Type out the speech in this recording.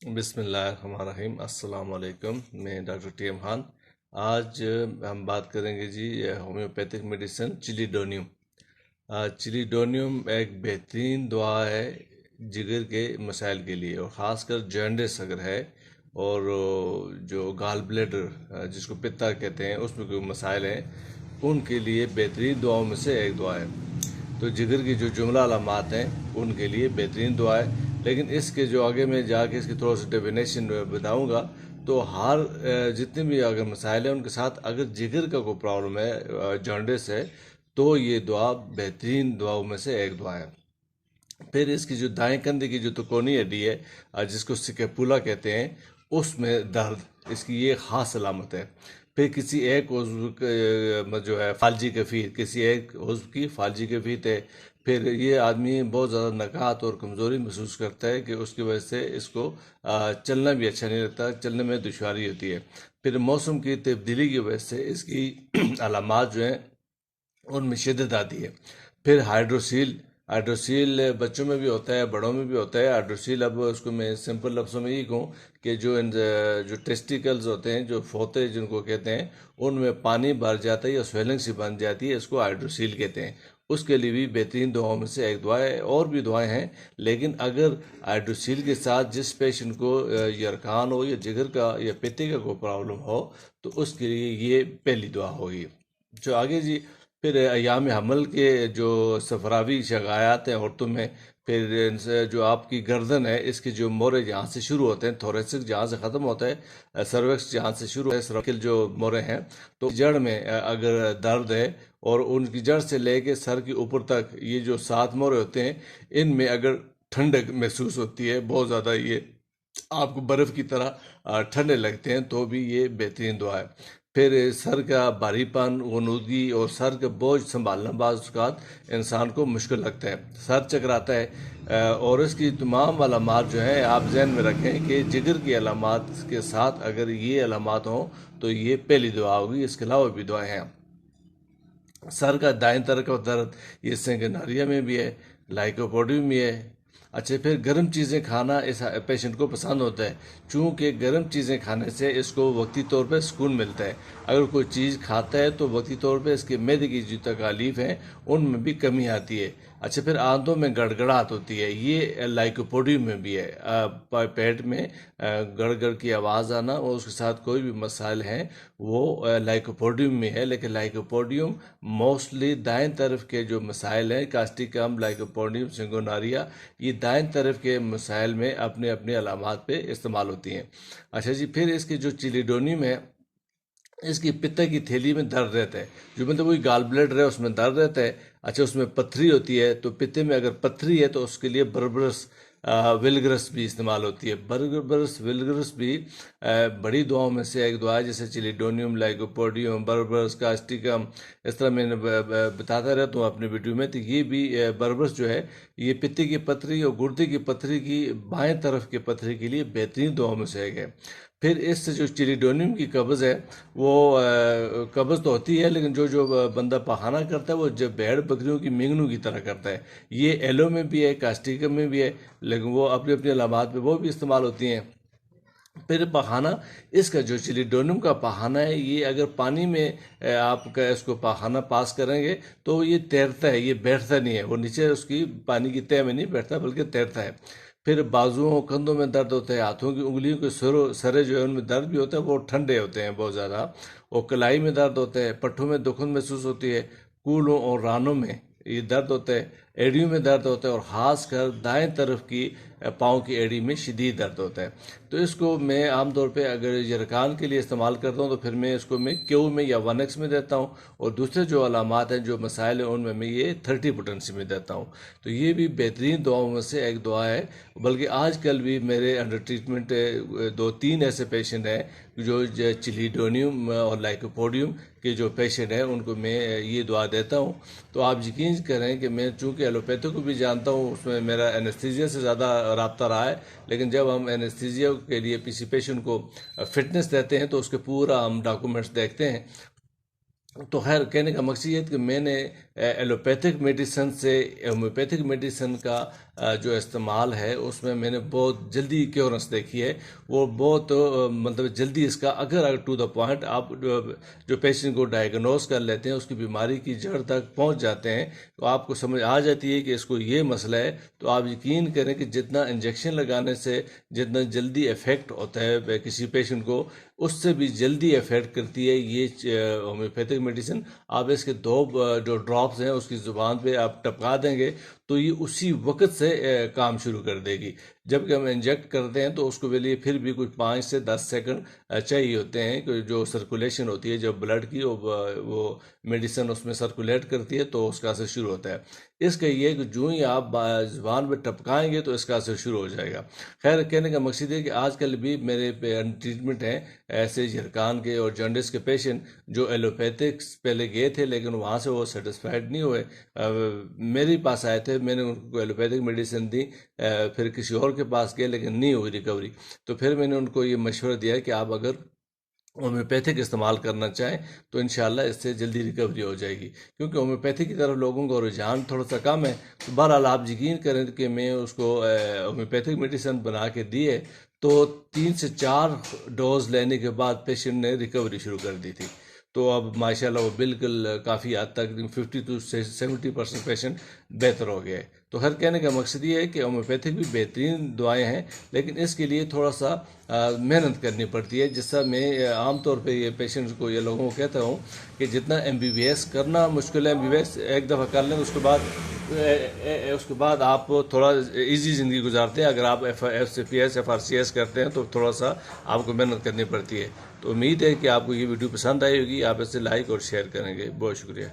بسم اللہ الرحمن الرحیم۔ السلام علیکم، میں ڈاکٹر ٹی ایم خان۔ آج ہم بات کریں گے جی ہومیوپیتھک میڈیسن چلیڈونیم۔ چلیڈونیم ایک بہترین دوا ہے جگر کے مسائل کے لیے، اور خاص کر جینڈس اگر ہے اور جو گال بلیڈر جس کو پتا کہتے ہیں اس میں کوئی مسائل ہیں، ان کے لیے بہترین دعاؤں میں سے ایک دعا ہے۔ تو جگر کی جو جملہ علامات ہیں ان کے لیے بہترین دعا ہے، لیکن اس کے جو آگے میں جا کے اس کی تھوڑا سا ڈیفینیشن بتاؤں گا۔ تو ہر جتنے بھی اگر مسائل ہیں ان کے ساتھ اگر جگر کا کوئی پرابلم ہے، جانڈس ہے، تو یہ دعا بہترین دعاؤں میں سے ایک دعا ہے۔ پھر اس کی جو دائیں کندھے کی جو تکونی ہڈی ہے جس کو سکیپولا کہتے ہیں، اس میں درد اس کی یہ خاص علامت ہے۔ پھر کسی ایک عضو جو ہے فالجی کیفیت، کسی ایک عضو کی فالجی کیفیت ہے، پھر یہ آدمی بہت زیادہ نکات اور کمزوری محسوس کرتا ہے کہ اس کی وجہ سے اس کو چلنا بھی اچھا نہیں لگتا، چلنے میں دشواری ہوتی ہے۔ پھر موسم کی تبدیلی کی وجہ سے اس کی علامات جو ہیں ان میں شدت آتی ہے۔ پھر ہائیڈروسیل بچوں میں بھی ہوتا ہے، بڑوں میں بھی ہوتا ہے۔ ہائیڈروسیل اب اس کو میں سمپل لفظوں میں یہ کہوں کہ جو ٹیسٹیکلز ہوتے ہیں، جو فوطے جن کو کہتے ہیں، ان میں پانی بھر جاتا ہے یا سویلنگ سی بن جاتی ہے، اس کو ہائیڈروسیل کہتے ہیں۔ اس کے لیے بھی بہترین دواؤں میں سے ایک دعا ہے، اور بھی دعائیں ہیں، لیکن اگر ہائیڈروسیل کے ساتھ جس پیشنٹ کو یرکان ہو یا جگر کا یا پتے کا کوئی پرابلم ہو تو اس کے لیے یہ پہلی دعا ہوگی۔ جو آگے جی پھر ایام حمل کے جو صفراوی شگایات ہیں عورتوں میں، پھر ان سے جو آپ کی گردن ہے، اس کے جو مورے جہاں سے شروع ہوتے ہیں، تھوریسک جہاں سے ختم ہوتا ہے، سروکس جہاں سے شروع ہے، سرکل جو مورے ہیں، تو جڑ میں اگر درد ہے اور ان کی جڑ سے لے کے سر کے اوپر تک یہ جو 7 مورے ہوتے ہیں، ان میں اگر ٹھنڈک محسوس ہوتی ہے بہت زیادہ، یہ آپ کو برف کی طرح ٹھنڈے لگتے ہیں، تو بھی یہ بہترین دعا ہے۔ پھر سر کا بھاری پن، غنودگی اور سر کا بوجھ سنبھالنا بعض اوقات انسان کو مشکل لگتا ہے، سر چکراتا ہے، اور اس کی تمام علامات جو ہیں آپ ذہن میں رکھیں کہ جگر کی علامات کے ساتھ اگر یہ علامات ہوں تو یہ پہلی دعا ہوگی۔ اس کے علاوہ بھی دعائیں ہیں۔ سر کا دائیں طرف کا درد، یہ سنگناریا میں بھی ہے، لائکوپوڈیم میں ہے۔ اچھا، پھر گرم چیزیں کھانا اس پیشنٹ کو پسند ہوتا ہے، چونکہ گرم چیزیں کھانے سے اس کو وقتی طور پہ سکون ملتا ہے۔ اگر کوئی چیز کھاتا ہے تو وقتی طور پہ اس کے معدے کی جو تکالیف ہیں ان میں بھی کمی آتی ہے۔ اچھا، پھر آنتوں میں گڑگڑاہٹ ہوتی ہے، یہ لائکوپوڈیم میں بھی ہے، پیٹ میں گڑ گڑ کی آواز آنا اور اس کے ساتھ کوئی بھی مسائل ہیں وہ لائکوپوڈیم میں ہے۔ لیکن لائکوپوڈیم موسٹلی دائیں طرف کے جو مسائل ہیں، کاسٹیکم، لائکوپوڈیم، سنگوناریا، یہ دائیں طرف کے مسائل میں اپنے اپنے علامات پہ استعمال ہوتی ہیں۔ اچھا جی، پھر اس کی جو چلیڈونیم ہے، اس کی پتے کی تھیلی میں درد رہتا ہے، جو مطلب وہی گال بلیڈر ہے اس میں درد رہتا ہے۔ اچھا، اس میں پتھری ہوتی ہے، تو پتے میں اگر پتھری ہے تو اس کے لیے بربرس ولگرس بھی استعمال ہوتی ہے۔ بربرس ولگرس بھی بڑی دعاؤں میں سے ایک دعا ہے، جیسے چلیڈونیم، لائکوپوڈیم، بربرس، کاسٹیکم، اس طرح میں نے بتاتا رہتا ہوں اپنے ویڈیو میں۔ تو یہ بھی بربرس جو ہے یہ پتے کی پتھری اور گردے کی پتھری کی بائیں طرف کی پتھری کے لیے بہترین دعاؤں میں سے ایک ہے۔ پھر اس سے جو چلیڈونیم کی قبض ہے، وہ قبض تو ہوتی ہے، لیکن جو بندہ پخانہ کرتا ہے وہ جب بھیڑ بکریوں کی مینگنوں کی طرح کرتا ہے۔ یہ ایلو میں بھی ہے، کاسٹیکم میں بھی ہے، لیکن وہ اپنی اپنی علامات پہ وہ بھی استعمال ہوتی ہیں۔ پھر پخانہ، اس کا جو چلیڈونیم کا پخانہ ہے، یہ اگر پانی میں آپ کا اس کو پخانہ پاس کریں گے تو یہ تیرتا ہے، یہ بیٹھتا نہیں ہے، وہ نیچے اس کی پانی کی تہہ میں نہیں بیٹھتا بلکہ تیرتا ہے۔ پھر بازوؤں، کندھوں میں درد ہوتا ہے، ہاتھوں کی انگلیوں کے سرے جو ہے ان میں درد بھی ہوتا ہے، وہ ٹھنڈے ہوتے ہیں بہت زیادہ، اور کلائی میں درد ہوتا ہے، پٹھوں میں دکھن محسوس ہوتی ہے، کولوں اور رانوں میں یہ درد ہوتا ہے، ایڑیوں میں درد ہوتا ہے، اور خاص کر دائیں طرف کی پاؤں کی ایڑی میں شدید درد ہوتا ہے۔ تو اس کو میں عام طور پہ اگر یرکان کے لیے استعمال کرتا ہوں تو پھر میں اس کو کیو میں یا 1X میں دیتا ہوں، اور دوسرے جو علامات ہیں، جو مسائل ہیں، ان میں یہ 30 پوٹنسی میں دیتا ہوں۔ تو یہ بھی بہترین دعاؤں میں سے ایک دعا ہے، بلکہ آج کل بھی میرے انڈر ٹریٹمنٹ 2-3 ایسے پیشنٹ ہیں جو چلیڈونیم اور لائکوپوڈیم کے جو پیشنٹ ہیں ان کو میں یہ دعا دیتا ہوں۔ تو آپ یقین کریں کہ میں چونکہ ایلوپیتھی کو بھی جانتا ہوں، اس میں میرا اینستھیزیا سے زیادہ رابطہ رہا ہے، لیکن جب ہم اینستھیزیا کے لیے کسی پیشنٹ کو فٹنس دیتے ہیں تو اس کے پورا ہم ڈاکومنٹس دیکھتے ہیں۔ تو خیر، کہنے کا مقصد یہ ہے کہ میں نے ایلوپیتھک میڈیسن سے ہومیوپیتھک میڈیسن کا جو استعمال ہے اس میں نے بہت جلدی کیورنس دیکھی ہے. وہ بہت مطلب جلدی اس کا اگر ٹو دا پوائنٹ آپ جو پیشنٹ کو ڈائگنوز کر لیتے ہیں، اس کی بیماری کی جڑ تک پہنچ جاتے ہیں، تو آپ کو سمجھ آ جاتی ہے کہ اس کو یہ مسئلہ ہے. تو آپ یقین کریں کہ جتنا انجیکشن لگانے سے جتنا جلدی افیکٹ ہوتا ہے کسی پیشنٹ کو، اس سے بھی جلدی افیکٹ کرتی ہے یہ ہومیوپیتھک میڈیسن. آپ اس کے 2 جو ڈراپس ہیں اس کی زبان پہ آپ ٹپکا دیں گے تو یہ اسی وقت سے کام شروع کر دے گی. جبکہ ہم انجیکٹ کرتے ہیں تو اس کو لیے پھر بھی کچھ 5 سے 10 سیکنڈ چاہیے ہوتے ہیں کہ جو سرکولیشن ہوتی ہے، جو بلڈ کی وہ میڈیسن اس میں سرکولیٹ کرتی ہے تو اس کا اثر شروع ہوتا ہے. اس کا یہ کہ جو ہی آپ زبان پہ ٹپکائیں گے تو اس کا اثر شروع ہو جائے گا. خیر، کہنے کا مقصد ہے کہ آج کل بھی میرے ٹریٹمنٹ ہیں ایسے جھرکان کے اور جانڈس کے پیشنٹ جو ایلوپیتھک پہلے گئے تھے لیکن وہاں سے وہ سیٹسفائیڈ نہیں ہوئے، میرے پاس آئے تھے. میں نے ان کو ایلوپیتھک میڈیسن دی، پھر کسی اور کے پاس گئے لیکن نہیں ہوئی ریکوری. تو پھر میں نے ان کو یہ مشورہ دیا کہ آپ اگر ہومیوپیتھک استعمال کرنا چاہیں تو انشاءاللہ اس سے جلدی ریکوری ہو جائے گی. کیونکہ ہومیوپیتھک کی طرف لوگوں کو رجحان تھوڑا سا کم ہے. تو بہرحال آپ یقین کریں کہ میں اس کو ہومیوپیتھک میڈیسن بنا کے دیے تو 3 سے 4 ڈوز لینے کے بعد پیشنٹ نے ریکوری شروع کر دی تھی. تو اب ماشاءاللہ وہ بالکل کافی حد تک 50 to 70% پیشنٹ بہتر ہو گئے. تو ہر کہنے کا مقصد یہ ہے کہ ہومیوپیتھک بھی بہترین دعائیں ہیں، لیکن اس کے لیے تھوڑا سا محنت کرنی پڑتی ہے. جس سے میں عام طور پہ یہ پیشنٹس کو، یہ لوگوں کو کہتا ہوں کہ جتنا MBBS کرنا مشکل ہے، MBBS ایک دفعہ کر لیں اس کے بعد آپ تھوڑا ایزی زندگی گزارتے ہیں. اگر آپ FCPS FRCS کرتے ہیں تو تھوڑا سا آپ کو محنت کرنی پڑتی ہے. تو امید ہے کہ آپ کو یہ ویڈیو پسند آئی ہوگی. آپ اسے لائک اور شیئر کریں گے. بہت شکریہ.